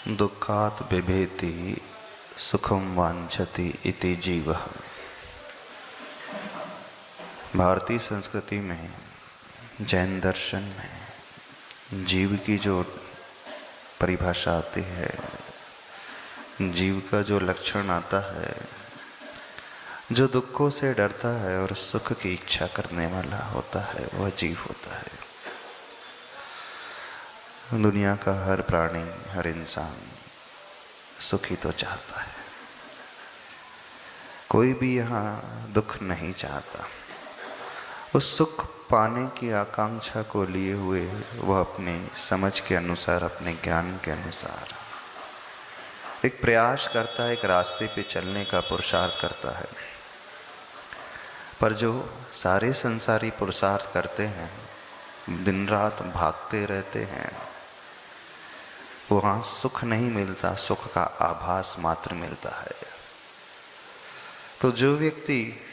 दुःखात् बिभेति सुखम वांछति इति जीवः। भारतीय संस्कृति में, जैन दर्शन में जीव की जो परिभाषा आती है, जीव का जो लक्षण आता है, जो दुखों से डरता है और सुख की इच्छा करने वाला होता है, वह जीव होता है। दुनिया का हर प्राणी, हर इंसान सुखी तो चाहता है, कोई भी यहाँ दुख नहीं चाहता। उस सुख पाने की आकांक्षा को लिए हुए वह अपने समझ के अनुसार, अपने ज्ञान के अनुसार एक प्रयास करता है, एक रास्ते पे चलने का पुरुषार्थ करता है। पर जो सारे संसारी पुरुषार्थ करते हैं, दिन रात भागते रहते हैं, वहाँ सुख नहीं मिलता, सुख का आभास मात्र मिलता है। तो जो व्यक्ति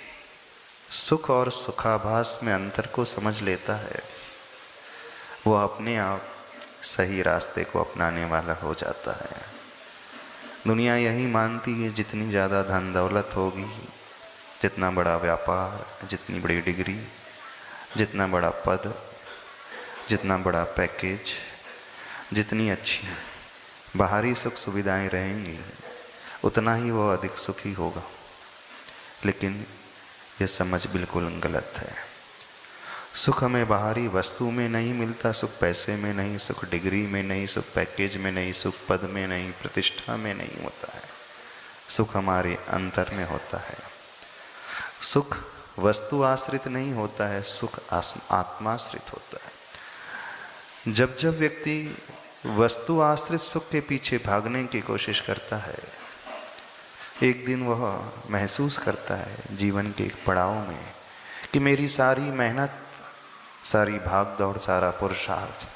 सुख और सुखाभास में अंतर को समझ लेता है, वह अपने आप सही रास्ते को अपनाने वाला हो जाता है। दुनिया यही मानती है, जितनी ज़्यादा धन दौलत होगी, जितना बड़ा व्यापार, जितनी बड़ी डिग्री, जितना बड़ा पद, जितना बड़ा पैकेज, जितनी अच्छी बाहरी सुख सुविधाएं रहेंगी, उतना ही वह अधिक सुखी होगा। लेकिन यह समझ बिल्कुल गलत है। सुख हमें बाहरी वस्तु में नहीं मिलता, सुख पैसे में नहीं, सुख डिग्री में नहीं, सुख पैकेज में नहीं, सुख पद में नहीं, प्रतिष्ठा में नहीं होता है। सुख हमारे अंतर में होता है। सुख वस्तु आश्रित नहीं होता है, सुख आत्माश्रित होता है। जब जब व्यक्ति वस्तु आश्रित सुख के पीछे भागने की कोशिश करता है, एक दिन वह महसूस करता है जीवन के एक पड़ाव में कि मेरी सारी मेहनत, सारी भाग दौड़, सारा पुरुषार्थ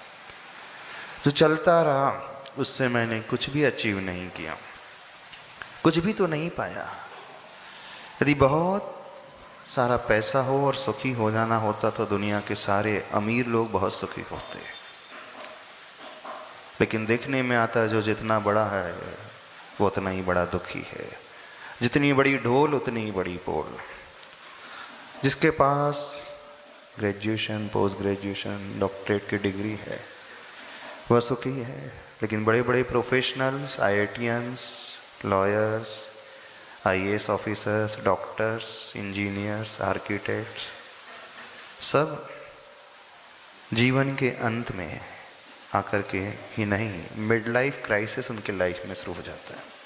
जो चलता रहा, उससे मैंने कुछ भी अचीव नहीं किया, कुछ भी तो नहीं पाया। यदि बहुत सारा पैसा हो और सुखी हो जाना होता तो दुनिया के सारे अमीर लोग बहुत सुखी होते। लेकिन देखने में आता है जो जितना बड़ा है वो उतना ही बड़ा दुखी है। जितनी बड़ी ढोल उतनी ही बड़ी पोल। जिसके पास ग्रेजुएशन, पोस्ट ग्रेजुएशन, डॉक्टरेट की डिग्री है, वह सुखी है। लेकिन बड़े बड़े professionals, IITians, lawyers, IAS officers, doctors, engineers, architects, सब जीवन के अंत में आकर के ही नहीं, मिड लाइफ क्राइसिस उनके लाइफ में शुरू हो जाता है।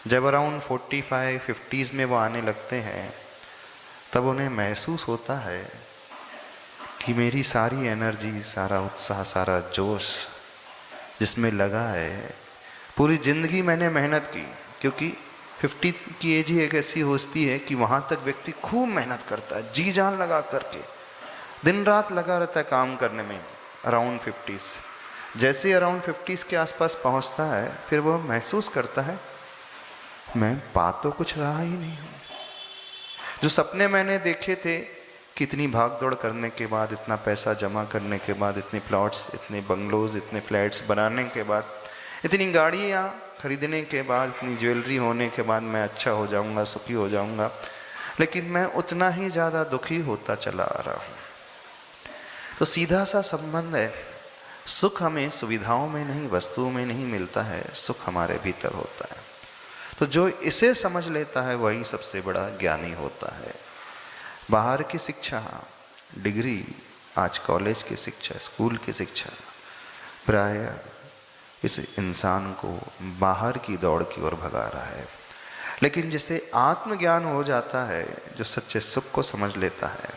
जब अराउंड 45-50s में वो आने लगते हैं, तब उन्हें महसूस होता है कि मेरी सारी एनर्जी, सारा उत्साह, सारा जोश जिसमें लगा है, पूरी ज़िंदगी मैंने मेहनत की। क्योंकि 50 की एज ही एक ऐसी होती है कि वहाँ तक व्यक्ति खूब मेहनत करता है, जी जान लगा करके, दिन रात लगा रहता है काम करने में। अराउंड 50s, जैसे ही अराउंड 50s के आसपास पहुँचता है, फिर वह महसूस करता है मैं पा तो कुछ रहा ही नहीं हूँ। जो सपने मैंने देखे थे, कितनी भाग दौड़ करने के बाद, इतना पैसा जमा करने के बाद, इतने प्लॉट्स, इतने बंगलोज, इतने फ्लैट्स बनाने के बाद, इतनी गाड़ियाँ खरीदने के बाद, इतनी ज्वेलरी होने के बाद मैं अच्छा हो जाऊँगा, सुखी हो जाऊँगा। लेकिन मैं उतना ही ज़्यादा दुखी होता चला आ रहा हूँ। तो सीधा सा संबंध है, सुख हमें सुविधाओं में नहीं, वस्तुओं में नहीं मिलता है, सुख हमारे भीतर होता है। तो जो इसे समझ लेता है वही सबसे बड़ा ज्ञानी होता है। बाहर की शिक्षा, डिग्री, आज कॉलेज की शिक्षा, स्कूल की शिक्षा, प्रायः इस इंसान को बाहर की दौड़ की ओर भगा रहा है। लेकिन जिसे आत्मज्ञान हो जाता है, जो सच्चे सुख को समझ लेता है,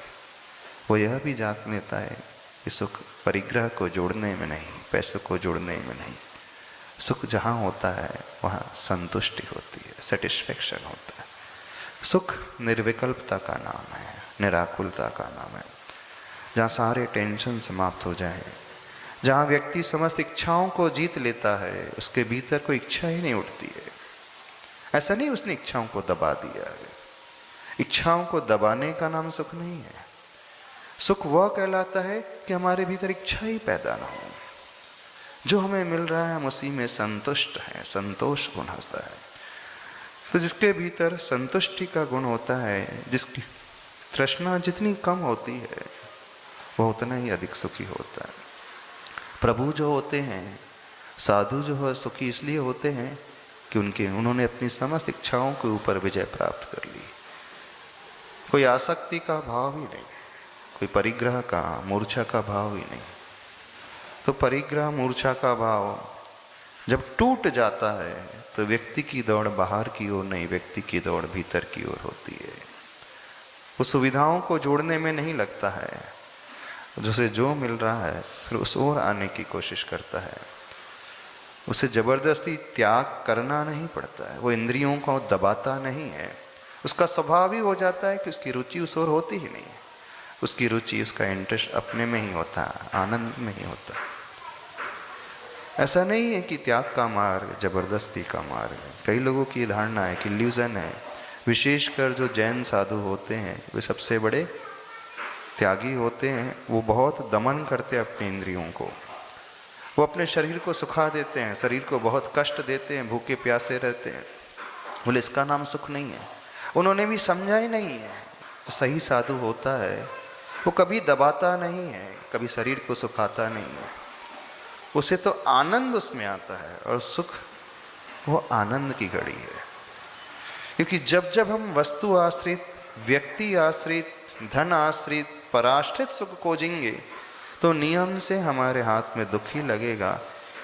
वो यह भी जान लेता है कि सुख परिग्रह को जोड़ने में नहीं, पैसों को जोड़ने में नहीं, सुख जहाँ होता है वहाँ संतुष्टि होती है, सेटिस्फेक्शन होता है। सुख निर्विकल्पता का नाम है, निराकुलता का नाम है, जहाँ सारे टेंशन समाप्त हो जाए, जहाँ व्यक्ति समस्त इच्छाओं को जीत लेता है, उसके भीतर कोई इच्छा ही नहीं उठती है। ऐसा नहीं उसने इच्छाओं को दबा दिया है। इच्छाओं को दबाने का नाम सुख नहीं है। सुख वह कहलाता है कि हमारे भीतर इच्छा ही पैदा ना हो। जो हमें मिल रहा है हम उसी में संतुष्ट हैं, संतोष गुण होता है। तो जिसके भीतर संतुष्टि का गुण होता है, जिसकी तृष्णा जितनी कम होती है वह उतना ही अधिक सुखी होता है। प्रभु जो होते हैं, साधु जो है सुखी इसलिए होते हैं कि उन्होंने अपनी समस्त इच्छाओं के ऊपर विजय प्राप्त कर ली। कोई आसक्ति का भाव ही नहीं, कोई परिग्रह का, मूर्छा का भाव ही नहीं। तो परिग्रह मूर्छा का भाव जब टूट जाता है तो व्यक्ति की दौड़ बाहर की ओर नहीं, व्यक्ति की दौड़ भीतर की ओर होती है। वो सुविधाओं को जोड़ने में नहीं लगता है, जिसे जो मिल रहा है फिर उस ओर आने की कोशिश करता है। उसे जबरदस्ती त्याग करना नहीं पड़ता है, वो इंद्रियों को दबाता नहीं है। उसका स्वभाव ही हो जाता है कि उसकी रुचि उस ओर होती ही नहीं है। उसकी रुचि, उसका इंटरेस्ट अपने में ही होता है, आनंद में ही होता है। ऐसा नहीं है कि त्याग का मार्ग जबरदस्ती का मार्ग है। कई लोगों की धारणा है कि इल्यूजन है, विशेषकर जो जैन साधु होते हैं वे सबसे बड़े त्यागी होते हैं। वो बहुत दमन करते हैं अपने इंद्रियों को, वो अपने शरीर को सुखा देते हैं, शरीर को बहुत कष्ट देते हैं, भूखे प्यासे रहते हैं। बोले इसका नाम सुख नहीं है। उन्होंने भी समझा ही नहीं है। तो सही साधु होता है वो कभी दबाता नहीं है, कभी शरीर को सुखाता नहीं है, उसे तो आनंद उसमें आता है। और सुख वो आनंद की घड़ी है। क्योंकि जब जब हम वस्तु आश्रित, व्यक्ति आश्रित, धन आश्रित, पराश्रित सुख खोजेंगे तो नियम से हमारे हाथ में दुख ही लगेगा।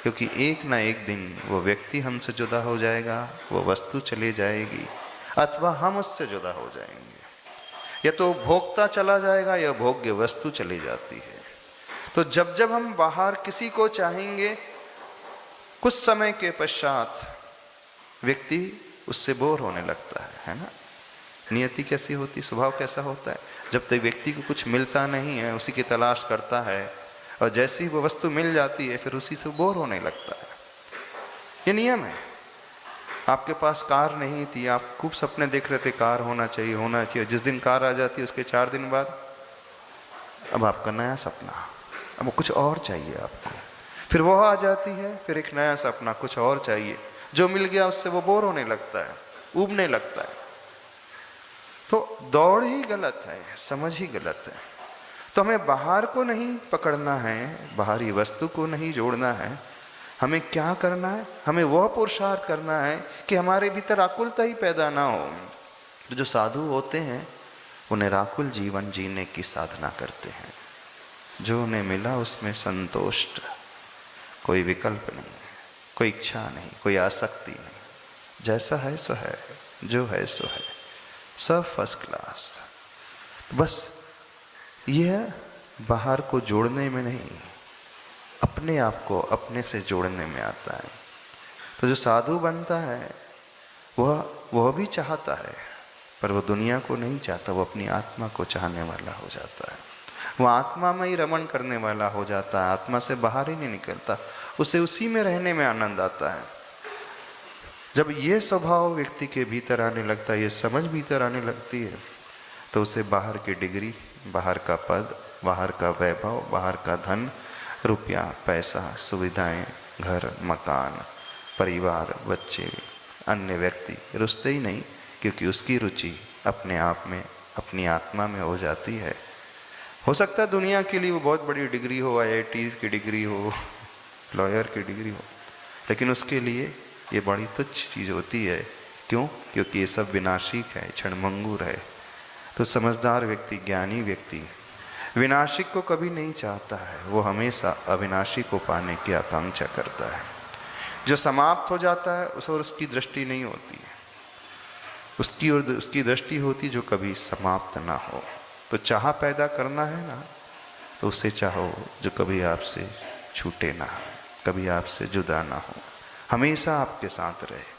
क्योंकि एक ना एक दिन वो व्यक्ति हमसे जुदा हो जाएगा, वो वस्तु चली जाएगी, अथवा हम उससे जुदा हो जाएंगे। या तो भोगता चला जाएगा या भोग्य वस्तु चली जाती है। तो जब जब हम बाहर किसी को चाहेंगे, कुछ समय के पश्चात व्यक्ति उससे बोर होने लगता है ना। नियति कैसी होती, स्वभाव कैसा होता है, जब तक व्यक्ति को कुछ मिलता नहीं है उसी की तलाश करता है, और जैसी वो वस्तु मिल जाती है फिर उसी से बोर होने लगता है। ये नियम है। आपके पास कार नहीं थी, आप खूब सपने देख रहे थे कार होना चाहिए होना चाहिए। जिस दिन कार आ जाती है उसके 4 दिन बाद अब आपका नया सपना, अब कुछ और चाहिए आपको। फिर वो आ जाती है, फिर एक नया सपना, कुछ और चाहिए। जो मिल गया उससे वो बोर होने लगता है, ऊबने लगता है। तो दौड़ ही गलत है, समझ ही गलत है। तो हमें बाहर को नहीं पकड़ना है, बाहरी वस्तु को नहीं जोड़ना है। हमें क्या करना है, हमें वह पुरुषार्थ करना है कि हमारे भीतर आकुलता ही पैदा ना हो। तो जो साधु होते हैं वो निराकुल जीवन जीने की साधना करते हैं। जो उन्हें मिला उसमें संतुष्ट, कोई विकल्प नहीं, कोई इच्छा नहीं, कोई आसक्ति नहीं। जैसा है सो है, जो है सो है, सब फर्स्ट क्लास। बस यह बाहर को जोड़ने में नहीं, अपने आप को अपने से जोड़ने में आता है। तो जो साधु बनता है वह भी चाहता है, पर वह दुनिया को नहीं चाहता, वो अपनी आत्मा को चाहने वाला हो जाता है। वह आत्मा में ही रमण करने वाला हो जाता है, आत्मा से बाहर ही नहीं निकलता, उसे उसी में रहने में आनंद आता है। जब ये स्वभाव व्यक्ति के भीतर आने लगता है, ये समझ भीतर आने लगती है, तो उसे बाहर की डिग्री, बाहर का पद, बाहर का वैभव, बाहर का धन, रुपया, पैसा, सुविधाएं, घर, मकान, परिवार, बच्चे, अन्य व्यक्ति रुचते ही नहीं। क्योंकि उसकी रुचि अपने आप में, अपनी आत्मा में हो जाती है। हो सकता है दुनिया के लिए वो बहुत बड़ी डिग्री हो, IITs की डिग्री हो, लॉयर की डिग्री हो, लेकिन उसके लिए ये बड़ी तुच्छ चीज़ होती है। क्यों? क्योंकि ये सब विनाशिक है, क्षणभंगुर है। तो समझदार व्यक्ति, ज्ञानी व्यक्ति विनाशिक को कभी नहीं चाहता है, वो हमेशा अविनाशी को पाने की आकांक्षा करता है। जो समाप्त हो जाता है उस और उसकी दृष्टि नहीं होती है, उसकी और उसकी दृष्टि होती जो कभी समाप्त ना हो। तो चाह पैदा करना है ना, तो उससे चाहो जो कभी आपसे छूटे ना, कभी आपसे जुदा ना हो, हमेशा आपके साथ रहे।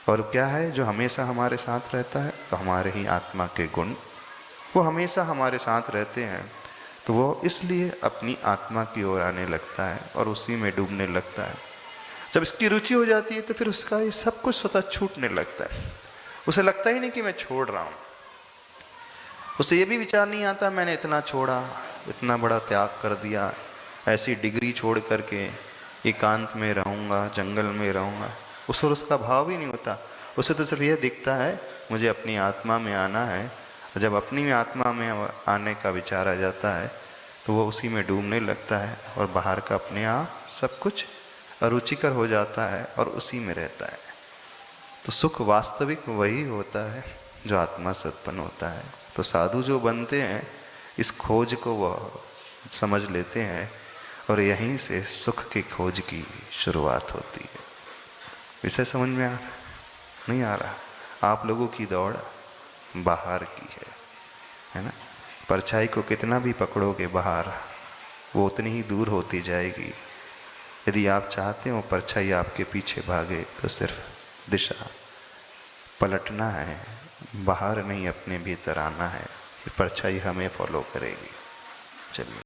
और क्या है जो हमेशा हमारे साथ रहता है? तो हमारे ही आत्मा के गुण, वो हमेशा हमारे साथ रहते हैं। तो वो इसलिए अपनी आत्मा की ओर आने लगता है और उसी में डूबने लगता है। जब इसकी रुचि हो जाती है तो फिर उसका ये सब कुछ स्वतः छूटने लगता है। उसे लगता ही नहीं कि मैं छोड़ रहा हूँ। उसे ये भी विचार नहीं आता मैंने इतना छोड़ा, इतना बड़ा त्याग कर दिया, ऐसी डिग्री छोड़ करके एकांत में रहूँगा, जंगल में रहूँगा, उस और उसका भाव ही नहीं होता। उसे तो सिर्फ यह दिखता है मुझे अपनी आत्मा में आना है। जब अपनी आत्मा में आने का विचार आ जाता है तो वो उसी में डूबने लगता है और बाहर का अपने आप सब कुछ अरुचिकर हो जाता है और उसी में रहता है। तो सुख वास्तविक वही होता है जो आत्मा से उत्पन्न होता है। तो साधु जो बनते हैं इस खोज को वह समझ लेते हैं और यहीं से सुख की खोज की शुरुआत होती है। विषय समझ में नहीं आ रहा? आप लोगों की दौड़ बाहर की है ना। परछाई को कितना भी पकड़ोगे बाहर, वो उतनी ही दूर होती जाएगी। यदि आप चाहते हो परछाई आपके पीछे भागे तो सिर्फ दिशा पलटना है, बाहर नहीं अपने भीतर आना है। परछाई हमें फॉलो करेगी। चलिए।